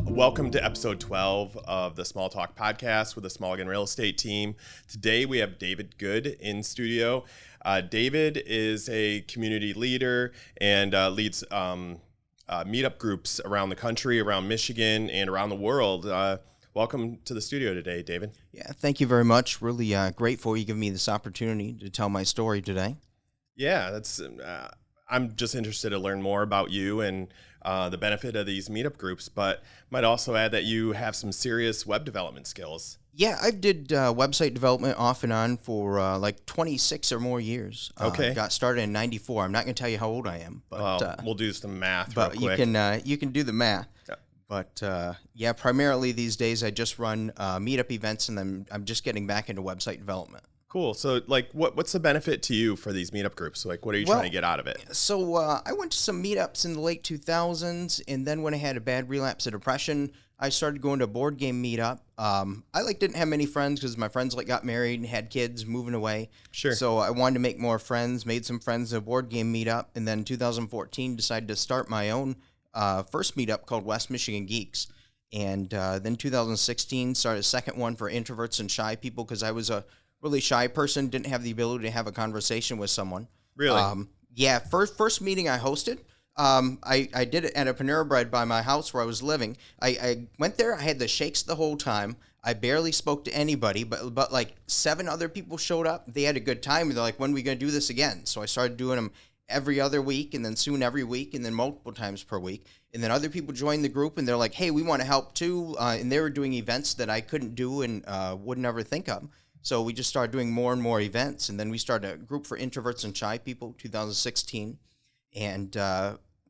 Welcome to episode 12 of the Small Talk Podcast with the Smallegan Real Estate team. Today we have David Good in studio. David is a community leader and leads meetup groups around the country, around Michigan, and around the world. Welcome to the studio today, David. Yeah, thank you very much. Really grateful you giving me this opportunity to tell my story today. Yeah, I'm just interested to learn more about you and the benefit of these meetup groups, but might also add that you have some serious web development skills. Yeah, I did website development off and on for like 26 or more years. Okay. Got started in 94. I'm not going to tell you how old I am, but we'll do some math but real quick. you can do the math. Yeah. But yeah, primarily these days I just run meetup events, and then I'm just getting back into website development. Cool. So, like, what's the benefit to you for these meetup groups? Like, what are you trying to get out of it? So, I went to some meetups in the late 2000s, and then when I had a bad relapse of depression, I started going to a board game meetup. I didn't have many friends because my friends got married and had kids, moving away. Sure. So I wanted to make more friends, made some friends at a board game meetup, and then in 2014 decided to start my own first meetup called Michigan Geeks. And then 2016 started a second one for introverts and shy people because I was a really shy person, didn't have the ability to have a conversation with someone. Really? Yeah, first meeting I hosted, I did it at a Panera Bread by my house where I was living. I went there, I had the shakes the whole time. I barely spoke to anybody, but like 7 other people showed up. They had a good time, and they're like, when are we going to do this again? So I started doing them every other week, and then soon every week, and then multiple times per week. And then other people joined the group, and they're like, hey, we want to help too. And they were doing events that I couldn't do and would never think of. So we just started doing more and more events, and then we started a group for introverts and shy people, 2016. And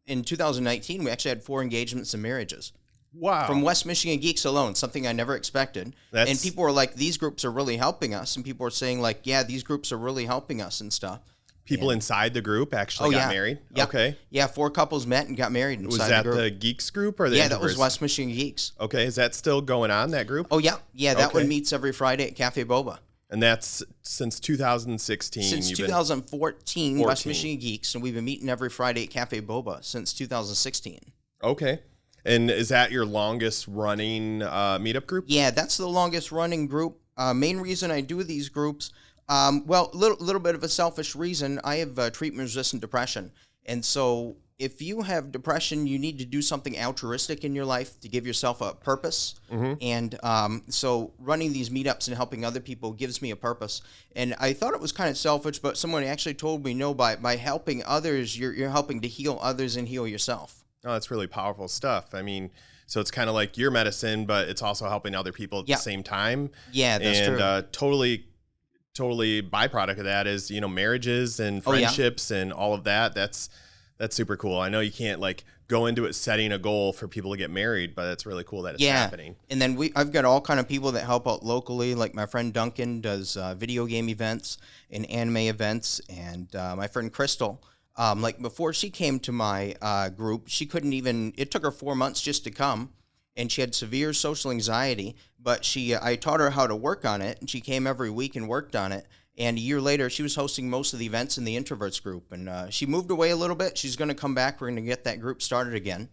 in 2019, we actually had 4 engagements and marriages. Wow. From Michigan Geeks alone, something I never expected. And people were like, these groups are really helping us. And people were saying like, yeah, these groups are really helping us and stuff. People inside the group actually got married? Yep. Okay. Yeah, 4 couples met and got married inside the group. Was that the Geeks group or the Yeah, that Introverts? was Michigan Geeks. Okay, is that still going on, that group? Oh, yeah. Yeah, that Okay. one meets every Friday at Cafe Boba. And that's since 2016? Since 2014, Michigan Geeks, and we've been meeting every Friday at Cafe Boba since 2016. Okay. And is that your longest running meetup group? Yeah, that's the longest running group. Main reason I do these groups, little bit of a selfish reason. I have treatment-resistant depression, and so if you have depression, you need to do something altruistic in your life to give yourself a purpose. Mm-hmm. And so running these meetups and helping other people gives me a purpose. And I thought it was kind of selfish, but someone actually told me, no, by helping others, you're helping to heal others and heal yourself. Oh, that's really powerful stuff. I mean, so it's kind of like your medicine, but it's also helping other people at the same time. Yeah, that's true. And totally byproduct of that is, marriages and friendships and all of that. That's super cool. I know you can't like go into it setting a goal for people to get married, but it's really cool that it's happening. And then I've got all kind of people that help out locally. Like my friend Duncan does video game events and anime events, and my friend Crystal, like before she came to my group, she couldn't even. It took her 4 months just to come, and she had severe social anxiety. But I taught her how to work on it, and she came every week and worked on it. And a year later, she was hosting most of the events in the Introverts group. And she moved away a little bit. She's going to come back. We're going to get that group started again.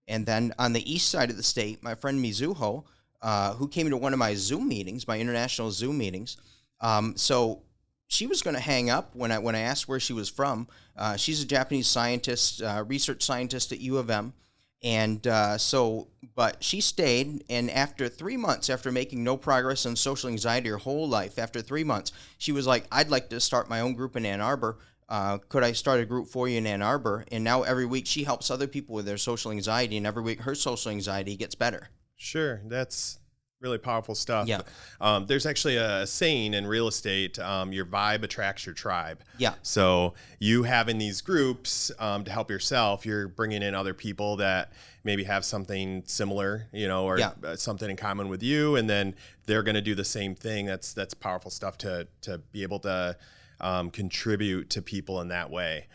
And then on the east side of the state, my friend Mizuho, who came to one of my Zoom meetings, my international Zoom meetings. So she was going to hang up when I asked where she was from. She's a Japanese scientist, research scientist at U of M. And but she stayed, and after 3 months, after making no progress on social anxiety her whole life, after 3 months, she was like, I'd like to start my own group in Ann Arbor. Could I start a group for you in Ann Arbor? And now every week she helps other people with their social anxiety, and every week her social anxiety gets better. Sure, that's really powerful stuff. Yeah. There's actually a saying in real estate, your vibe attracts your tribe. Yeah. So you having these groups to help yourself, you're bringing in other people that maybe have something similar, or something in common with you, and then they're going to do the same thing. That's powerful stuff to be able to contribute to people in that way.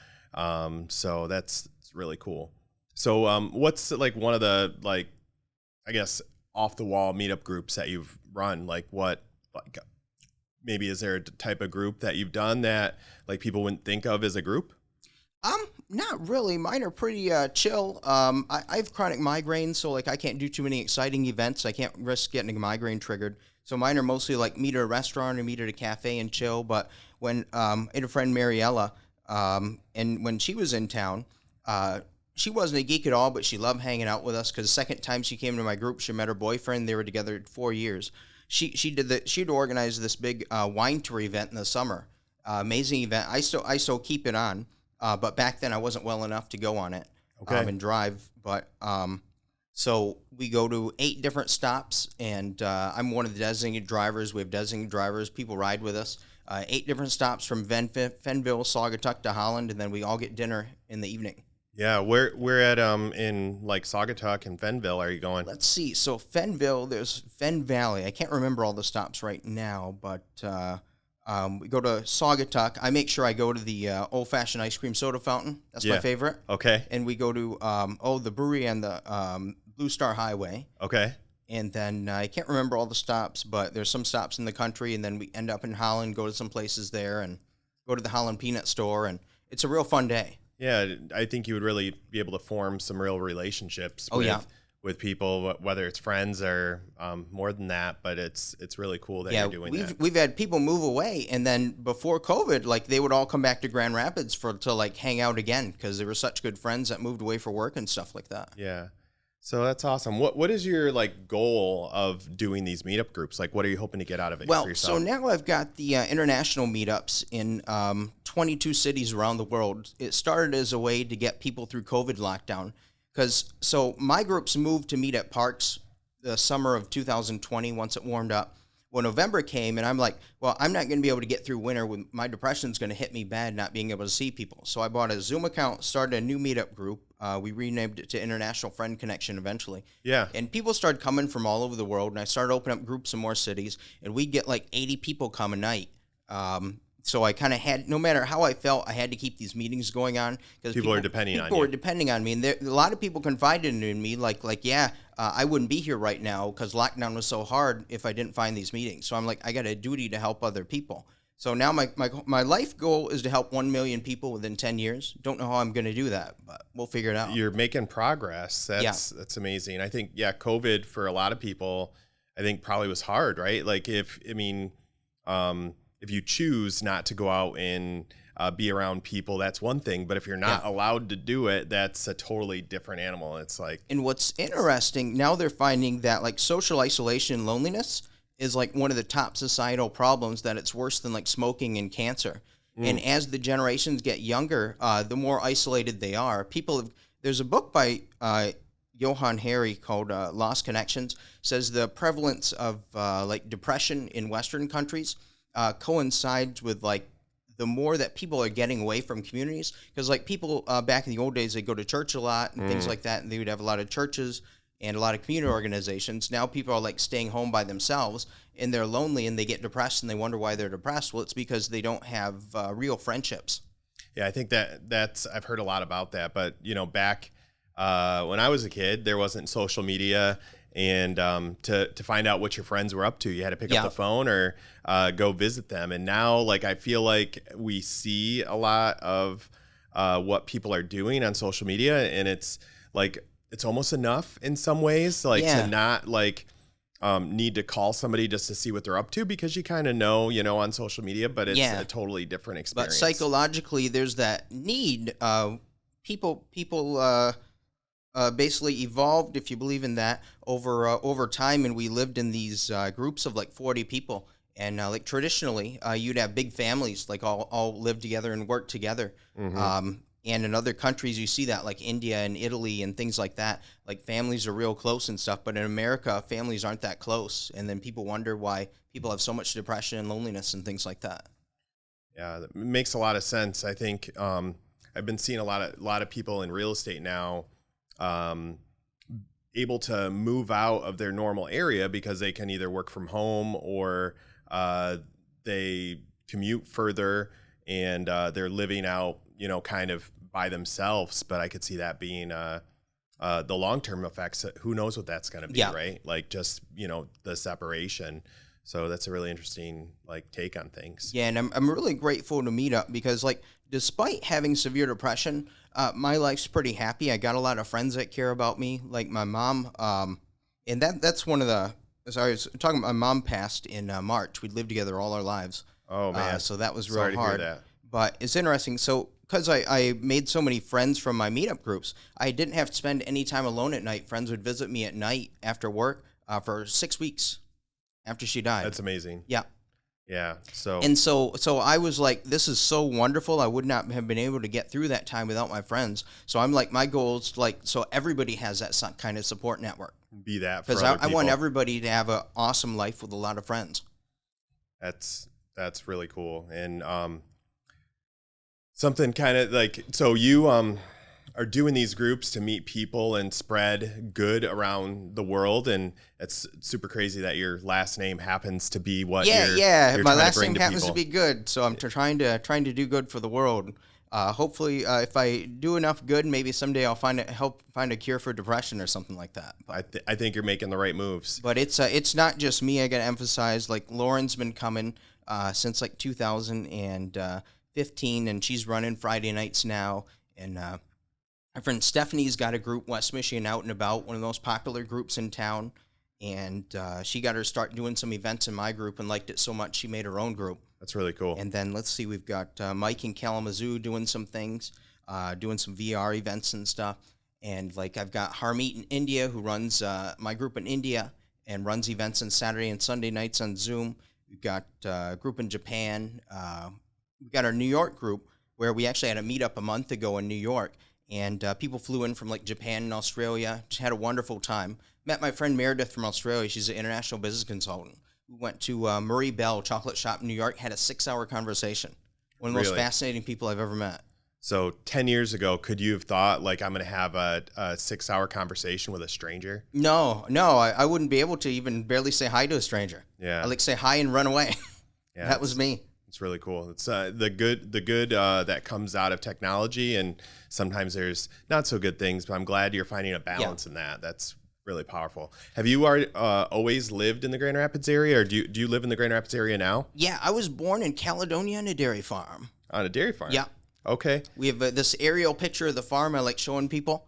So that's really cool. So what's like one of the I guess off the wall meetup groups that you've run? Maybe is there a type of group that you've done that like people wouldn't think of as a group? Not really. Mine are pretty chill. I have chronic migraines, so like I can't do too many exciting events. I can't risk getting a migraine triggered. So mine are mostly like meet at a restaurant or meet at a cafe and chill. But when I had a friend Mariella, and when she was in town, she wasn't a geek at all, but she loved hanging out with us because the second time she came to my group, she met her boyfriend. They were together 4 years. She'd organized this big wine tour event in the summer. Amazing event. I still keep it on, but back then I wasn't well enough to go on it and drive. But so we go to 8 different stops, and I'm one of the designated drivers. We have designated drivers. People ride with us. 8 different stops from Fenville, Saugatuck to Holland, and then we all get dinner in the evening. Yeah, we're at in like Saugatuck and Fenville. Are you going? Let's see. So Fenville, there's Fen Valley. I can't remember all the stops right now, but we go to Saugatuck. I make sure I go to the old-fashioned ice cream soda fountain. That's my favorite. Okay. And we go to the brewery and the Blue Star Highway. Okay. And then I can't remember all the stops, but there's some stops in the country, and then we end up in Holland, go to some places there, and go to the Holland Peanut Store, and it's a real fun day. Yeah, I think you would really be able to form some real relationships with people, whether it's friends or more than that. But it's really cool that you're doing that. We've had people move away, and then before COVID, like they would all come back to Grand Rapids to like hang out again because they were such good friends that moved away for work and stuff like that. Yeah. So that's awesome. What is your like goal of doing these meetup groups? Like, what are you hoping to get out of it for yourself? So now I've got the international meetups in 22 cities around the world. It started as a way to get people through COVID lockdown. So my groups moved to meet at parks the summer of 2020 once it warmed up. When November came, and I'm like, well, I'm not going to be able to get through winter. My depression's going to hit me bad not being able to see people. So I bought a Zoom account, started a new meetup group. We renamed it to International Friend Connection eventually. Yeah. And people started coming from all over the world, and I started opening up groups in more cities, and we'd get like 80 people come a night. So I kind of had, no matter how I felt, I had to keep these meetings going on because people are depending on you. People were depending on me, and a lot of people confided in me, like I wouldn't be here right now because lockdown was so hard if I didn't find these meetings. So I'm like, I got a duty to help other people. So now my life goal is to help 1 million people within 10 years. Don't know how I'm going to do that, but we'll figure it out. You're making progress. That's amazing. I think COVID for a lot of people, I think probably was hard, right? Like if you choose not to go out and be around people, that's one thing. But if you're not allowed to do it, that's a totally different animal. It's like, and what's interesting now, they're finding that like social isolation and loneliness is like one of the top societal problems, that it's worse than like smoking and cancer. And as the generations get younger, the more isolated they are. There's a book by Johann Hari called Lost Connections, says the prevalence of like depression in Western countries coincides with like the more that people are getting away from communities. Because like people back in the old days, they go to church a lot and things like that, and they would have a lot of churches and a lot of community organizations. Now people are like staying home by themselves, and they're lonely, and they get depressed, and they wonder why they're depressed. Well, it's because they don't have real friendships. Yeah, I think that's I've heard a lot about that. But back when I was a kid, there wasn't social media, and to find out what your friends were up to, you had to pick up the phone or go visit them. And now, like, I feel like we see a lot of what people are doing on social media, and it's like, it's almost enough in some ways, like to not like need to call somebody just to see what they're up to, because you kind of know, on social media, but it's a totally different experience. But psychologically, there's that need. People basically evolved, if you believe in that, over time, and we lived in these groups of like 40 people. And like traditionally, you'd have big families, like all live together and work together. And in other countries, you see that, like India and Italy and things like that. Like families are real close and stuff. But in America, families aren't that close. And then people wonder why people have so much depression and loneliness and things like that. Yeah, that makes a lot of sense. I think I've been seeing a lot of people in real estate now able to move out of their normal area because they can either work from home or they commute further, and they're living out, kind of by themselves. But I could see that being the long-term effects. Who knows what that's going to be, right? Like just, the separation. So that's a really interesting like take on things. Yeah, and I'm really grateful to Meetup because like despite having severe depression, My life's pretty happy. I got a lot of friends that care about me, like my mom. And that's one of the, as I was talking about, my mom passed in March. We lived together all our lives. Oh, man. So that was real Sorry hard. to hear that. But it's interesting. So because I made so many friends from my meetup groups, I didn't have to spend any time alone at night. Friends would visit me at night after work for 6 weeks after she died. That's amazing. Yeah. Yeah. So I was like, this is so wonderful. I would not have been able to get through that time without my friends. So I'm like, my goal is like, so everybody has that kind of support network. be that for Because other I want people. everybody to have an awesome life with a lot of friends. That's really cool. And something kind of like, so you are doing these groups to meet people and spread good around the world, and it's super crazy that your last name happens to be what you're my trying last to bring name to happens people. to be good, so I'm trying to do good for the world. Hopefully, if I do enough good, maybe someday I'll help find a cure for depression or something like that. I think you're making the right moves. But it's not just me. I got to emphasize, like, Lauren's been coming since like 2015, and she's running Friday nights now. And my friend Stephanie's got a group, West Michigan Out and About, one of the most popular groups in town. And she got her to start doing some events in my group and liked it so much she made her own group. That's really cool. And then let's see, we've got Mike in Kalamazoo doing some things, doing some VR events and stuff. And like I've got Harmeet in India who runs my group in India and runs events on Saturday and Sunday nights on Zoom. We've got a group in Japan. We've got our New York group where we actually had a meetup a month ago in New York. And people flew in from like Japan and Australia. Just had a wonderful time. Met my friend Meredith from Australia. She's an international business consultant. We went to Murray Bell Chocolate Shop in New York, had a 6-hour conversation. One of the most fascinating people I've ever met. So 10 years ago, could you have thought, like, I'm going to have a 6-hour conversation with a stranger? No, I wouldn't be able to even barely say hi to a stranger. Yeah. I like say hi and run away. Yeah, that was me. It's really cool. It's the good that comes out of technology, and sometimes there's not so good things, but I'm glad you're finding a balance in that. That's really powerful. Have you always lived in the Grand Rapids area, or do you live in the Grand Rapids area now? Yeah, I was born in Caledonia on a dairy farm. On a dairy farm? Yeah. Okay. We have this aerial picture of the farm I like showing people.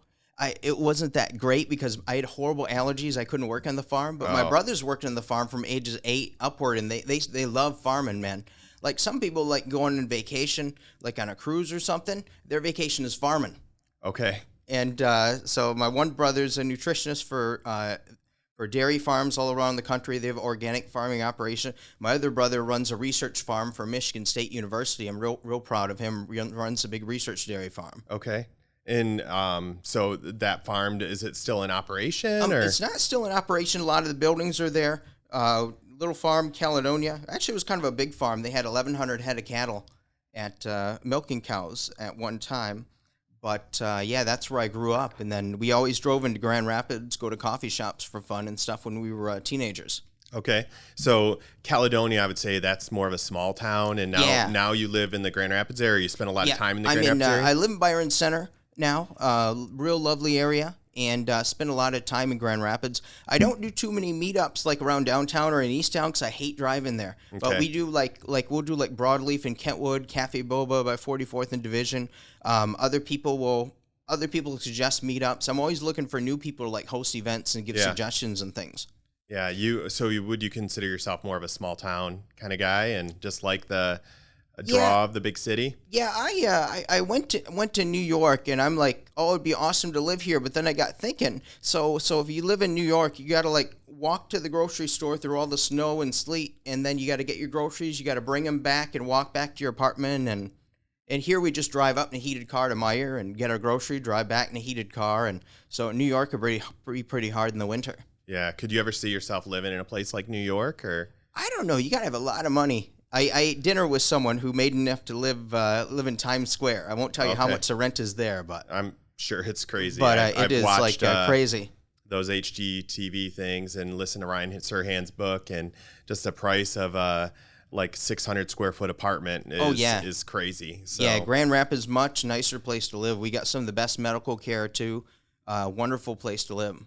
It wasn't that great because I had horrible allergies. I couldn't work on the farm, but my brothers worked on the farm from ages 8 upward, and they love farming, man. Like some people like going on vacation, like on a cruise or something. Their vacation is farming. Okay. And so my one brother's a nutritionist for dairy farms all around the country. They have an organic farming operation. My other brother runs a research farm for Michigan State University. I'm real proud of him. Runs a big research dairy farm. Okay. And so that farm, is it still in operation? Or? It's not still in operation. A lot of the buildings are there. Little farm, Caledonia. Actually, it was kind of a big farm. They had 1,100 head of cattle at milking cows at one time. But, that's where I grew up. And then we always drove into Grand Rapids, go to coffee shops for fun and stuff when we were teenagers. Okay. So Caledonia, I would say that's more of a small town. And now you live in the Grand Rapids area. You spend a lot of time in the Grand Rapids area? I live in Byron Center now. Real lovely area. And spend a lot of time in Grand Rapids. I don't do too many meetups like around downtown or in Easttown because I hate driving there. Okay. But we do we'll do like Broadleaf and Kentwood, Cafe Boba by 44th and Division. Other people suggest meetups. I'm always looking for new people to like host events and give suggestions and things. Yeah, would you consider yourself more of a small town kind of guy and just like the draw of the big city? Yeah, I went to New York, and I'm like, oh, it'd be awesome to live here. But then I got thinking, so if you live in New York, you got to like walk to the grocery store through all the snow and sleet, and then you got to get your groceries. You got to bring them back and walk back to your apartment. And here we just drive up in a heated car to Meijer and get our grocery, drive back in a heated car. And so New York would be pretty hard in the winter. Yeah. Could you ever see yourself living in a place like New York? Or I don't know. You got to have a lot of money. I ate dinner with someone who made enough to live in Times Square. I won't tell you how much the rent is there, but I'm sure it's crazy. But I've watched, crazy. Those HGTV things and listen to Ryan Serhan's book, and just the price of like 600 square foot apartment is crazy. So. Yeah, Grand Rapids, much nicer place to live. We got some of the best medical care too. Wonderful place to live.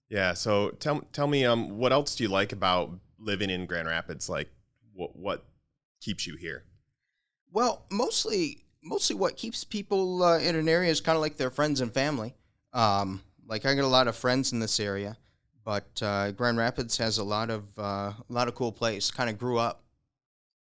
Yeah. So tell me, what else do you like about living in Grand Rapids? Like what keeps you here? Well, mostly mostly what keeps people in an area is kind of like their friends and family. Like I got a lot of friends in this area, but Grand Rapids has a lot of cool place. Kind of grew up.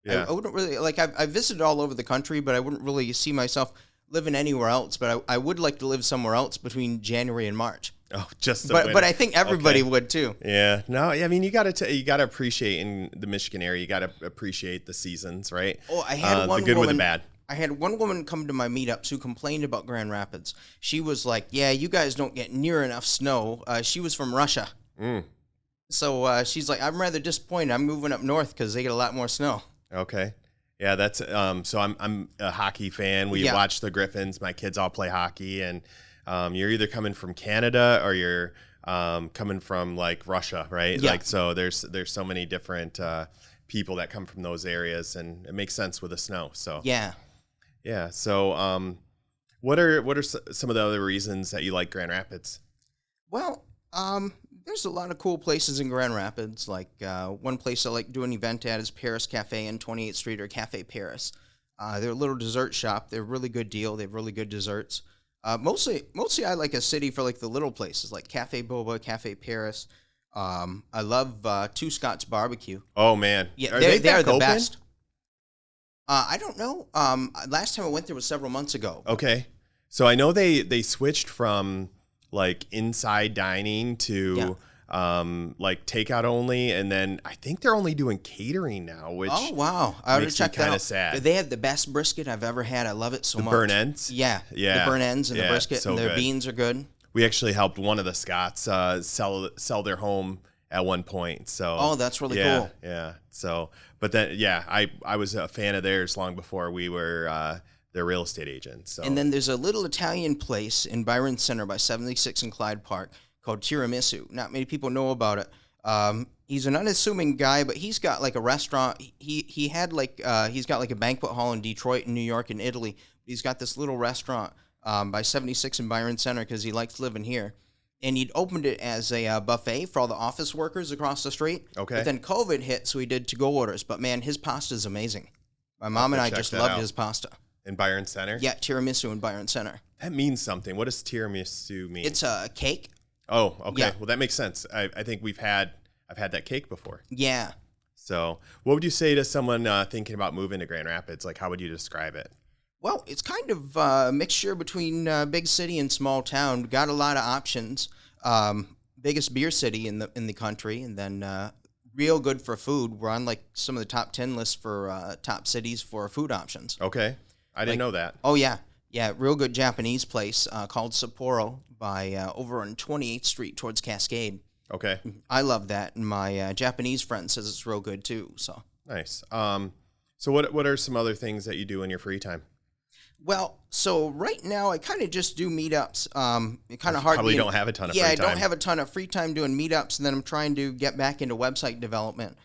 Yeah. I wouldn't really like. I visited all over the country, but I wouldn't really see myself living anywhere else. But I would like to live somewhere else between January and March. Oh, just the but I think everybody would too. Yeah. No, I mean you got to appreciate in the Michigan area. You got to appreciate the seasons, right? Oh, I had one the good woman, with the bad. I had one woman come to my meetups who complained about Grand Rapids. She was like, "Yeah, you guys don't get near enough snow." She was from Russia. So she's like, "I'm rather disappointed. I'm moving up north because they get a lot more snow." Okay. Yeah, that's so I'm a hockey fan. We watch the Griffins. My kids all play hockey, and you're either coming from Canada or you're coming from like Russia, right? Yeah. Like so there's so many different people that come from those areas, and it makes sense with the snow. So yeah. So what are some of the other reasons that you like Grand Rapids? Well, there's a lot of cool places in Grand Rapids. Like one place I like to do an event at is Paris Cafe on 28th Street, or Cafe Paris. They're a little dessert shop. They're a really good deal. They have really good desserts. Mostly I like a city for like the little places like Cafe Boba, Cafe Paris. I love Two Scott's Barbecue. Oh man, yeah, are they are the open? best. I don't know. Last time I went there was several months ago. Okay, so I know they switched from like inside dining to like takeout only, and then I think they're only doing catering now, which I would check that out. Sad. They have the best brisket I've ever had. I love it so much. The burn ends? Yeah. The burn ends and the brisket, so and their good. beans are good. We actually helped one of the Scotts sell their home at one point. So that's really cool. Yeah. So, but then I was a fan of theirs long before we were their real estate agent. So. And then there's a little Italian place in Byron Center by 76 and Clyde Park called Tiramisu. Not many people know about it. He's an unassuming guy, but he's got like a restaurant. He had like he's got like a banquet hall in Detroit and New York and Italy. He's got this little restaurant by 76 in Byron Center because he likes living here. And he'd opened it as a buffet for all the office workers across the street. Okay. But then COVID hit, so he did to-go orders. But man, his pasta is amazing. My mom and I just loved his pasta. In Byron Center? Yeah, tiramisu in Byron Center. That means something. What does tiramisu mean? It's a cake. Oh, okay. Yeah. Well, that makes sense. I think I've had that cake before. Yeah. So what would you say to someone thinking about moving to Grand Rapids? Like, how would you describe it? Well, it's kind of a mixture between big city and small town. We got a lot of options. Biggest beer city in the country, and then real good for food. We're on like some of the top 10 lists for top cities for food options. Okay, I didn't know that. Oh yeah, real good Japanese place called Sapporo by over on 28th Street towards Cascade. Okay, I love that, and my Japanese friend says it's real good too. So nice. So what are some other things that you do in your free time? Well, so right now I kind of just do meetups. It kind of hard. Probably don't have a ton of free time. Yeah, I don't have a ton of free time doing meetups, and then I'm trying to get back into website development.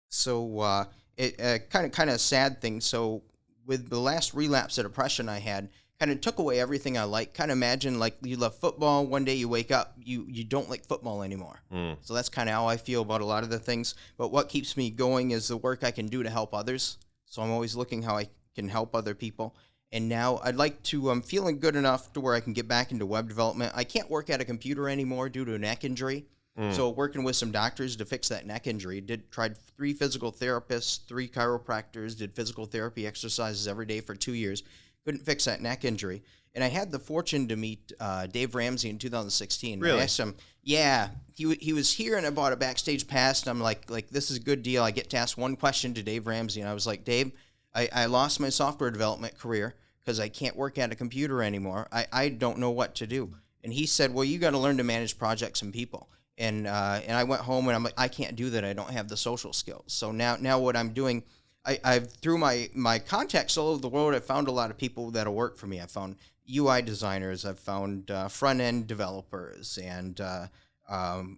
So it kind of sad thing. So with the last relapse of depression I had, kind of took away everything I like. Kind of imagine like you love football. One day you wake up, you don't like football anymore. So that's kind of how I feel about a lot of the things. But what keeps me going is the work I can do to help others. So I'm always looking how I can help other people. And now I'd like to, I'm feeling good enough to where I can get back into web development. I can't work at a computer anymore due to a neck injury. So working with some doctors to fix that neck injury, tried 3 physical therapists, 3 chiropractors, did physical therapy exercises every day for 2 years. Couldn't fix that neck injury. And I had the fortune to meet Dave Ramsey in 2016. Really? I asked him, he was here, and I bought a backstage pass, and I'm like, this is a good deal. I get to ask one question to Dave Ramsey, and I was like, Dave, I lost my software development career because I can't work at a computer anymore. I don't know what to do. And he said, well, you got to learn to manage projects and people. And I went home, and I'm like, I can't do that. I don't have the social skills. So now what I'm doing, I've through my contacts all over the world, I've found a lot of people that'll work for me. I found UI designers. I've found front-end developers and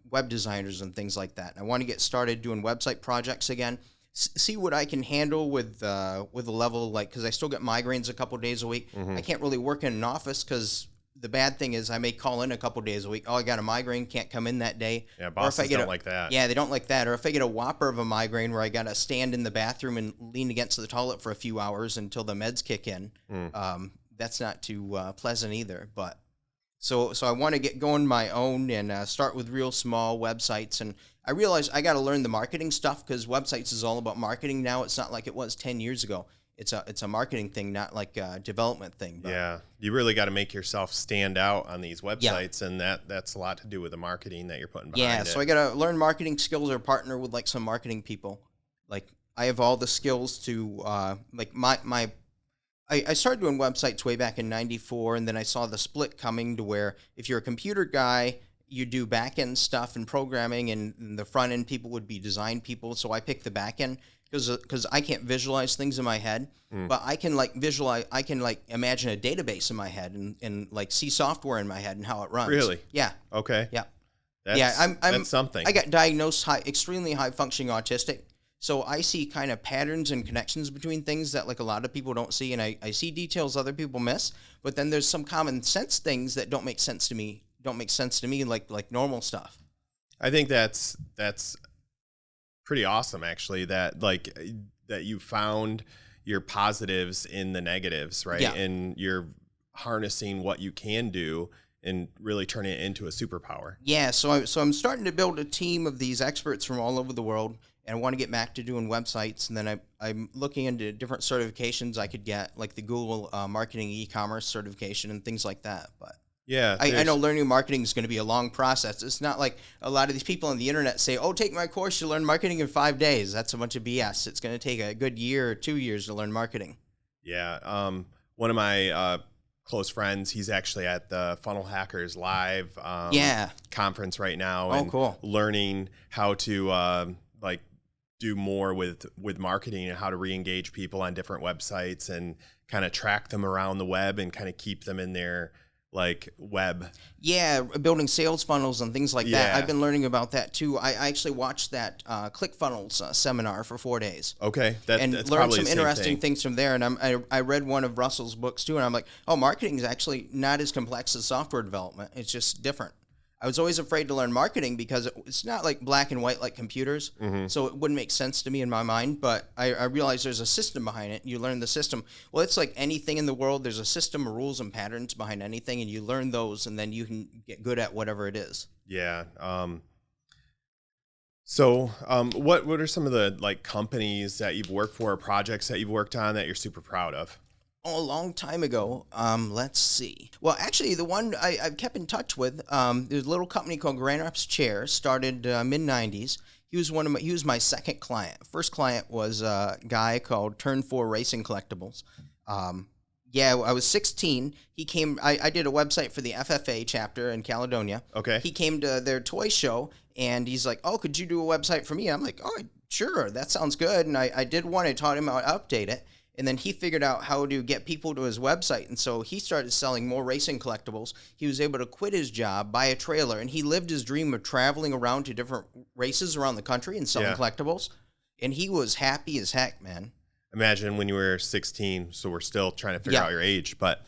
web designers and things like that. And I want to get started doing website projects again. See what I can handle with a level, like, because I still get migraines a couple days a week. I can't really work in an office because the bad thing is I may call in a couple days a week. Oh, I got a migraine, can't come in that day. Yeah, bosses don't like that. Yeah, they don't like that. Or if I get a whopper of a migraine where I got to stand in the bathroom and lean against the toilet for a few hours until the meds kick in, that's not too pleasant either. But so I want to get going my own and start with real small websites. And I realized I got to learn the marketing stuff because websites is all about marketing now. It's not like it was 10 years ago. It's a marketing thing, not like a development thing. But. Yeah, you really got to make yourself stand out on these websites, and that's a lot to do with the marketing that you're putting behind it. Yeah, so I got to learn marketing skills or partner with like some marketing people. Like I have all the skills to like I started doing websites way back in '94, and then I saw the split coming to where if you're a computer guy, you do back end stuff and programming, and the front end people would be design people. So I picked the back end. Because I can't visualize things in my head, but I can like visualize. I can like imagine a database in my head and like see software in my head and how it runs. Really? Yeah. Okay. Yeah. That's something. I got diagnosed extremely high functioning autistic, so I see kind of patterns and connections between things that like a lot of people don't see, and I see details other people miss. But then there's some common sense things that don't make sense to me. Like normal stuff. I think that's pretty awesome, actually, that you found your positives in the negatives, right? Yeah. And you're harnessing what you can do and really turning it into a superpower. Yeah, so I'm starting to build a team of these experts from all over the world, and I want to get back to doing websites. And then I'm looking into different certifications I could get, like the Google Marketing E-commerce certification and things like that. But yeah, I know learning marketing is going to be a long process. It's not like a lot of these people on the internet say, oh, take my course, you'll learn marketing in 5 days. That's a bunch of BS. It's going to take a good year or 2 years to learn marketing. Yeah. One of my close friends, he's actually at the Funnel Hackers Live conference right now. Oh, cool. Learning how to do more with marketing and how to re-engage people on different websites and kind of track them around the web and kind of keep them in their like web. Yeah, building sales funnels and things like that. I've been learning about that too. I actually watched that ClickFunnels seminar for 4 days. Okay, and that's learned probably some interesting things from there. And I read one of Russell's books too, and I'm like, oh, marketing is actually not as complex as software development. It's just different. I was always afraid to learn marketing because it's not like black and white like computers, so it wouldn't make sense to me in my mind, but I realized there's a system behind it. You learn the system. Well, it's like anything in the world. There's a system of rules and patterns behind anything, and you learn those, and then you can get good at whatever it is. Yeah. So what are some of the like companies that you've worked for or projects that you've worked on that you're super proud of? Oh, a long time ago. Let's see. Well, actually, the one I've kept in touch with, there's a little company called Grand Rapids Chair, started mid-'90s. He was my second client. First client was a guy called Turn 4 Racing Collectibles. I was 16. He came. I did a website for the FFA chapter in Caledonia. Okay. He came to their toy show, and he's like, "Oh, could you do a website for me?" And I'm like, "Oh, sure. That sounds good." And I did one. I taught him how to update it. And then he figured out how to get people to his website. And so he started selling more racing collectibles. He was able to quit his job, buy a trailer, and he lived his dream of traveling around to different races around the country and selling collectibles. And he was happy as heck, man. Imagine when you were 16, so we're still trying to figure out your age, but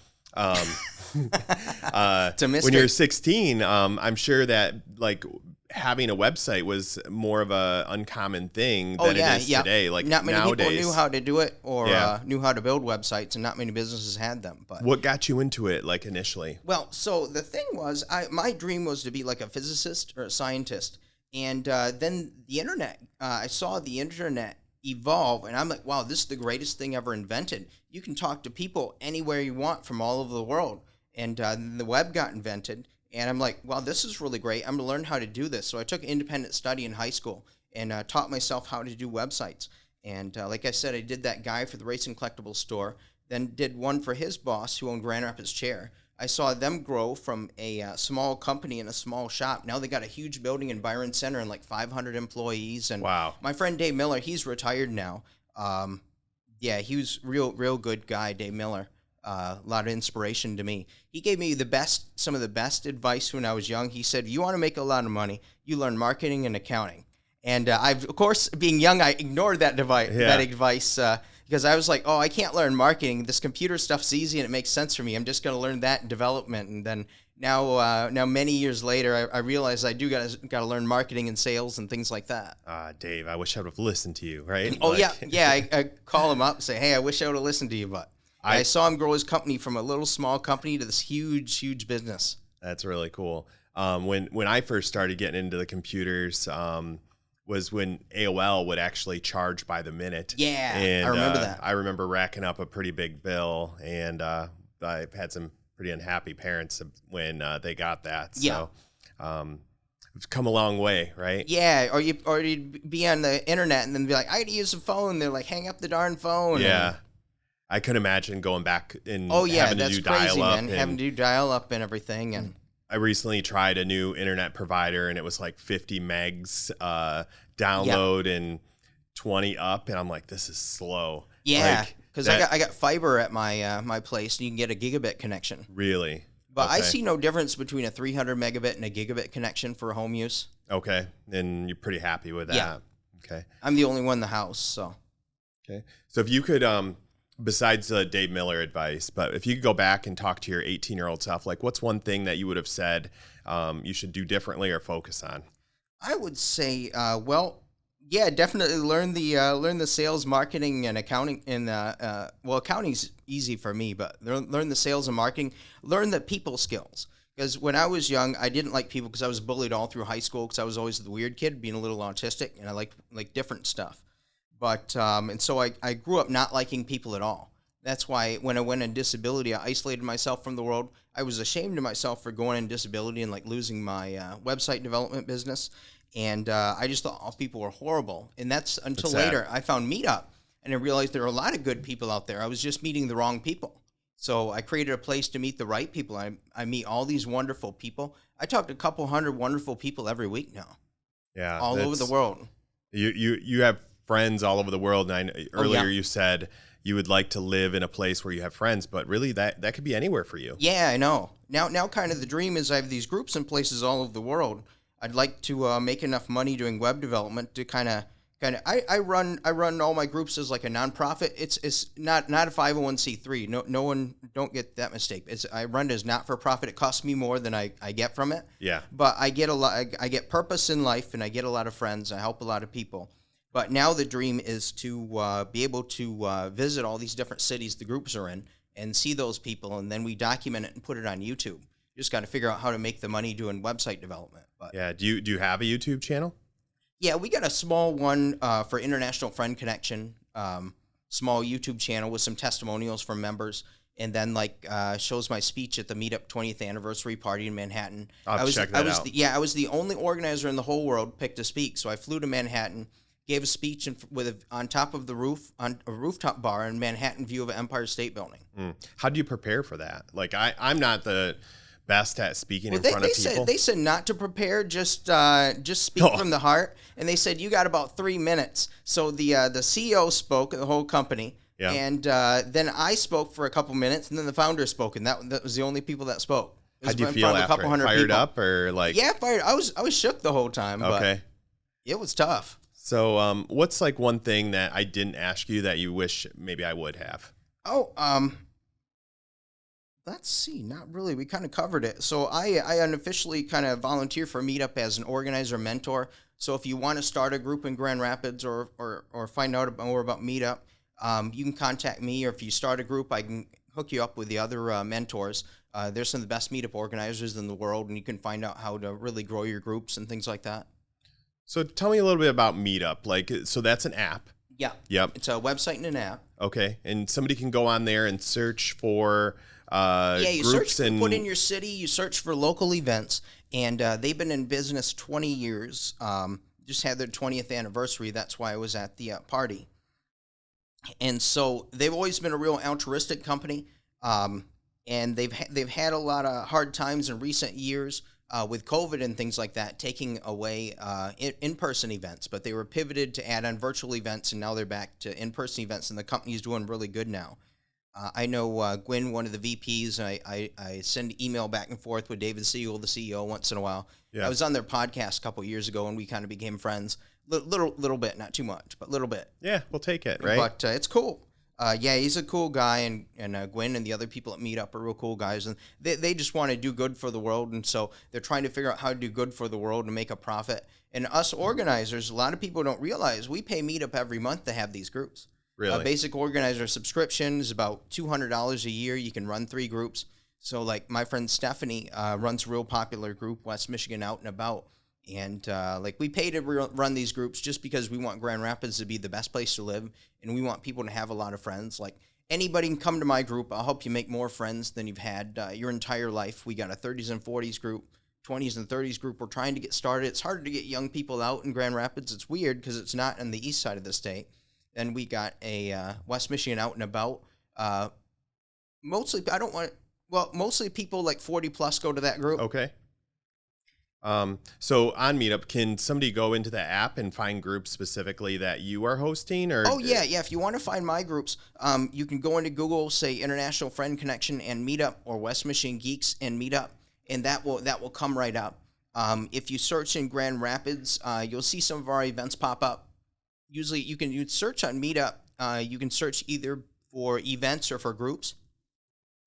when you're 16, I'm sure that like having a website was more of a uncommon thing than it is today. Like not many nowadays, people knew how to do it or knew how to build websites, and not many businesses had them. But what got you into it, like initially? Well, so the thing was, my dream was to be like a physicist or a scientist, and then the internet. I saw the internet evolve, and I'm like, wow, this is the greatest thing ever invented. You can talk to people anywhere you want from all over the world, and the web got invented. And I'm like, wow, this is really great. I'm going to learn how to do this. So I took independent study in high school and taught myself how to do websites. And like I said, I did that guy for the Racing Collectibles store, then did one for his boss who owned Grand Rapids Chair. I saw them grow from a small company in a small shop. Now they got a huge building in Byron Center and like 500 employees. And wow. My friend Dave Miller, he's retired now. He was real good guy, Dave Miller. A lot of inspiration to me. He gave me some of the best advice when I was young. He said, you want to make a lot of money, you learn marketing and accounting. And I've, of course, being young, I ignored that advice. Because I was like, oh, I can't learn marketing. This computer stuff's easy and it makes sense for me. I'm just going to learn that in development. And then now many years later, I realize I do got to learn marketing and sales and things like that. Dave, I wish I would have listened to you, right? Oh, yeah. I call him up and say, hey, I wish I would have listened to you. But I saw him grow his company from a little small company to this huge business. That's really cool. When I first started getting into the computers, was when AOL would actually charge by the minute. Yeah, and, I remember that. I remember racking up a pretty big bill, and I've had some pretty unhappy parents when they got that. So it's come a long way, right? Yeah, or you'd be on the internet and then be like, I got to use the phone. They're like, hang up the darn phone. Yeah. I could imagine going back and having to do crazy, dial-up. Having to do dial-up and everything. And I recently tried a new internet provider, and it was like 50 megs download and 20 up, and I'm like, this is slow. Yeah, because I got fiber at my place, and you can get a gigabit connection. Really? But okay. I see no difference between a 300 megabit and a gigabit connection for home use. Okay, and you're pretty happy with that. Yeah. Okay. I'm the only one in the house, so. Okay. So if you could, besides the Dave Miller advice, but if you could go back and talk to your 18-year-old self, like what's one thing that you would have said you should do differently or focus on? I would say, definitely learn the sales, marketing, and accounting. And accounting's easy for me, but learn the sales and marketing. Learn the people skills. Because when I was young, I didn't like people because I was bullied all through high school because I was always the weird kid, being a little autistic, and I like different stuff. But and so I grew up not liking people at all. That's why when I went on disability, I isolated myself from the world. I was ashamed of myself for going on disability and like losing my website development business. And I just thought all people were horrible. And that's until later I found Meetup, and I realized there are a lot of good people out there. I was just meeting the wrong people. So I created a place to meet the right people. I meet all these wonderful people. I talk to a couple hundred wonderful people every week now. Yeah, all over the world. You have friends all over the world. And earlier you said you would like to live in a place where you have friends, but really that could be anywhere for you. Yeah, I know. Now kind of the dream is I have these groups in places all over the world. I'd like to make enough money doing web development to kind of I run all my groups as like a nonprofit. It's not a 501c3. No one, don't get that mistake. I run as not for profit. It costs me more than I get from it. Yeah. But I get a lot. I get purpose in life, and I get a lot of friends. I help a lot of people. But now the dream is to be able to visit all these different cities the groups are in and see those people, and then we document it and put it on YouTube. You just got to figure out how to make the money doing website development. But yeah, do you have a YouTube channel? Yeah, we got a small one for International Friend Connection, small YouTube channel with some testimonials from members, and then shows my speech at the Meetup 20th anniversary party in Manhattan. I'll check that out. I was the only organizer in the whole world picked to speak, so I flew to Manhattan, gave a speech on top of the roof, on a rooftop bar in Manhattan view of an Empire State Building. How do you prepare for that? Like I'm not the best at speaking in front of people. They said not to prepare, just speak from the heart. And they said you got about 3 minutes. So the CEO spoke, the whole company, and then I spoke for a couple minutes, and then the founder spoke, and that was the only people that spoke. How'd you feel after? Fired up or like? Yeah, fired. I was shook the whole time. Okay, but it was tough. So what's like one thing that I didn't ask you that you wish maybe I would have? Let's see. Not really. We kind of covered it. So I unofficially kind of volunteer for Meetup as an organizer mentor. So if you want to start a group in Grand Rapids or find out more about Meetup, you can contact me. Or if you start a group, I can hook you up with the other mentors. There's some of the best Meetup organizers in the world, and you can find out how to really grow your groups and things like that. So tell me a little bit about Meetup. So that's an app. Yeah. Yep. It's a website and an app. Okay. And somebody can go on there and search for you groups search, put in your city, you search for local events, and they've been in business 20 years. Just had their 20th anniversary. That's why I was at the party. And so they've always been a real altruistic company, and they've had a lot of hard times in recent years with COVID and things like that, taking away in-person events. But they were pivoted to add on virtual events, and now they're back to in-person events, and the company's doing really good now. I know Gwen, one of the VPs, I send email back and forth with David Siegel, the CEO, once in a while. Yeah. I was on their podcast a couple years ago, and we kind of became friends. Little bit, not too much, but little bit. Yeah, we'll take it, right? But it's cool. Yeah, he's a cool guy, and Gwen and the other people at Meetup are real cool guys, and they just want to do good for the world, and so they're trying to figure out how to do good for the world and make a profit. And us organizers, a lot of people don't realize we pay Meetup every month to have these groups. Really? Basic organizer subscription is about $200 a year. You can run 3 groups. So like my friend Stephanie runs a real popular group, West Michigan Out and About. And like we pay to run these groups just because we want Grand Rapids to be the best place to live, and we want people to have a lot of friends. Like anybody can come to my group. I'll help you make more friends than you've had your entire life. We got a 30s and 40s group, 20s and 30s group. We're trying to get started. It's hard to get young people out in Grand Rapids. It's weird because it's not on the east side of the state. And we got a West Michigan Out and About. Mostly people like 40 plus go to that group. Okay. So on Meetup, can somebody go into the app and find groups specifically that you are hosting? Or yeah. If you want to find my groups, you can go into Google, say International Friend Connection and Meetup, or West Michigan Geeks and Meetup, and that will come right up. If you search in Grand Rapids, you'll see some of our events pop up. Usually, you search on Meetup. You can search either for events or for groups.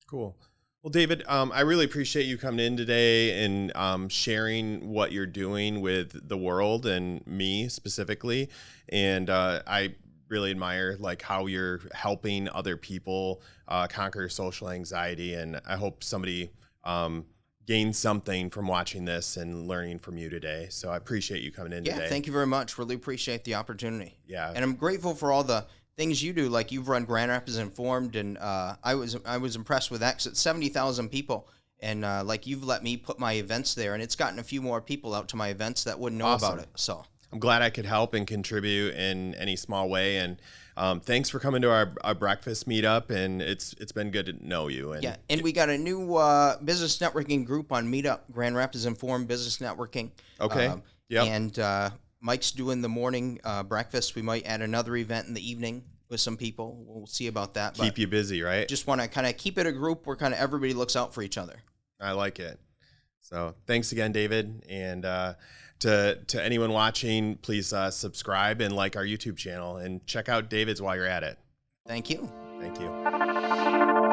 Cool. Well, David, I really appreciate you coming in today and sharing what you're doing with the world and me specifically. And I really admire like how you're helping other people conquer social anxiety. And I hope somebody gains something from watching this and learning from you today. So I appreciate you coming in today. Yeah, thank you very much. Really appreciate the opportunity. Yeah. And I'm grateful for all the things you do, like you've run Grand Rapids Informed, and I was impressed with that because it's 70,000 people, and like you've let me put my events there, and it's gotten a few more people out to my events that wouldn't know about it. So I'm glad I could help and contribute in any small way, and thanks for coming to our breakfast meetup, and it's been good to know you. And yeah, and we got a new business networking group on Meetup, Grand Rapids Informed Business Networking. Okay. And Mike's doing the morning breakfast. We might add another event in the evening with some people. We'll see about that. Keep you busy, right? Just want to kind of keep it a group where kind of everybody looks out for each other. I like it. So thanks again, David. And to anyone watching, please subscribe and like our YouTube channel, and check out David's while you're at it. Thank you. Thank you.